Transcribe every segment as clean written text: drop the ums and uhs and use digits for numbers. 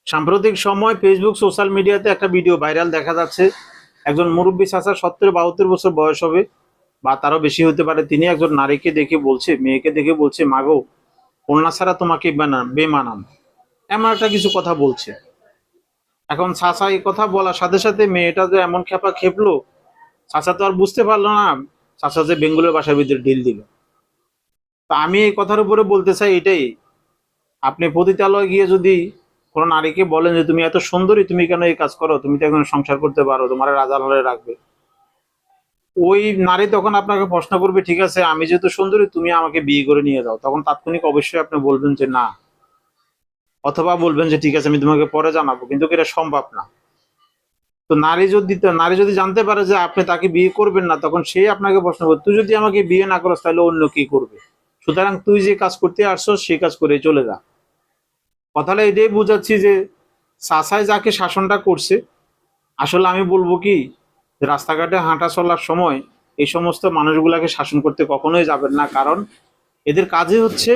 সাম্প্রতিক সময় Facebook social মিডিয়াতে একটা ভিডিও ভাইরাল দেখা যাচ্ছে। একজন মুরব্বী চাচা 70-72 বছর বয়স হবে বা তারও বেশি হতে পারে। তিনি একজন নারীকে দেখে বলছে, মেয়েকে দেখে বলছে, মাগো কন্যা ছাড়া তোমাকে বেমানান, এমন একটা কিছু কথা বলছে। এখন চাচা এই কথা বলার সাথে সাথে মেয়েটা যে এমন খেপা খেপলো, চাচা তো আর বুঝতে পারলো না চাচা যে বেঙ্গলের বাসার ভিতরে ঢিল দিল। তো আমি এই কথার উপরে বলতে চাই এটাই, আপনি পতিতালয়ে গিয়ে যদি কোনো নারীকে বলেন যে তুমি এত সুন্দরী, তুমি কেন এই কাজ করো, তুমি তো এখন সংসার করতে পারো, তোমার রাজা হলে রাখবে, ওই নারী তখন আপনাকে প্রশ্ন করবে, ঠিক আছে আমি যেহেতু সুন্দরী তুমি আমাকে বিয়ে করে নিয়ে যাও, তখন তাৎক্ষণিক অবশ্যই আপনি বলবেন যে না, অথবা বলবেন যে ঠিক আছে আমি তোমাকে পরে জানাবো, কিন্তু এটা সম্ভব না। তো নারী যদি জানতে পারে যে আপনি তাকে বিয়ে করবেন না, তখন সে আপনাকে প্রশ্ন করবে, তুই যদি আমাকে বিয়ে না করস তাহলে অন্য কি করবে, সুতরাং তুই যে কাজ করতে আসছস সেই কাজ করে চলে যা। কথাটা এটাই বোঝাচ্ছি যে চাচাই যাকে শাসনটা করছে, আসলে আমি বলবো কি, রাস্তাঘাটে হাঁটা চলার সময় এই সমস্ত মানুষগুলাকে শাসন করতে কখনোই যাবেন না, কারণ এদের কাজই হচ্ছে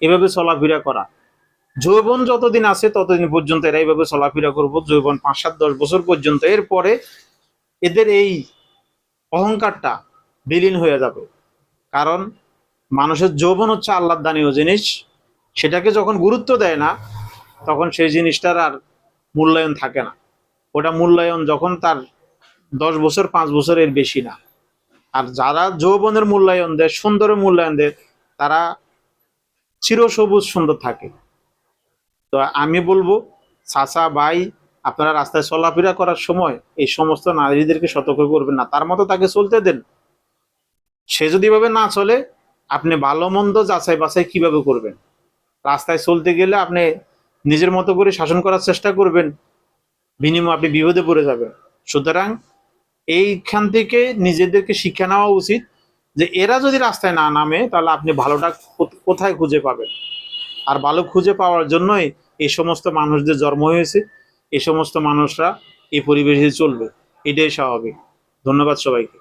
এভাবে চলাফেরা করা। যৌবন যতদিন আছে ততদিন পর্যন্ত এরা এইভাবে চলাফেরা করবো, যৌবন 5-7-10 বছর পর্যন্ত। এরপরে এদের এই অহংকারটা বিলীন হয়ে যাবে, কারণ মানুষের যৌবন হচ্ছে আল্লাহর দানীয় জিনিস। সেটাকে যখন গুরুত্ব দেয় না, তখন সেই জিনিসটার আর মূল্যায়ন থাকে না। ওটা মূল্যায়ন যখন তার 10 বছর 5 বছর এর বেশি না। আর যারা যৌবনের মূল্যায়ন দেয়, সুন্দরের মূল্যায়ন দেয়, তারা চিরসবুজ সুন্দর থাকে। তো আমি বলবো, চাচা ভাই, আপনারা রাস্তায় চলাফেরা করার সময় এই সমস্ত নারীদেরকে সতর্ক করবেন না, তার মতো তাকে চলতে দেন। সে যদি এভাবে না চলে, আপনি ভালো মন্দ যাচাই বাছাই কিভাবে করবেন? রাস্তায় চলতে গেলে আপনি নিজের মতো করে শাসন করার চেষ্টা করবেন, বিনিময়ে আপনি বিপদে পড়ে যাবেন। সুতরাং এইখান থেকে নিজেদেরকে শিক্ষা নেওয়া উচিত যে এরা যদি রাস্তায় না নামে তাহলে আপনি ভালোটা কোথায় খুঁজে পাবেন। আর ভালো খুঁজে পাওয়ার জন্যই এই সমস্ত মানুষদের জন্ম হয়েছে, এই সমস্ত মানুষরা এই পরিবেশে চলবে, এটাই স্বাভাবিক। ধন্যবাদ সবাইকে।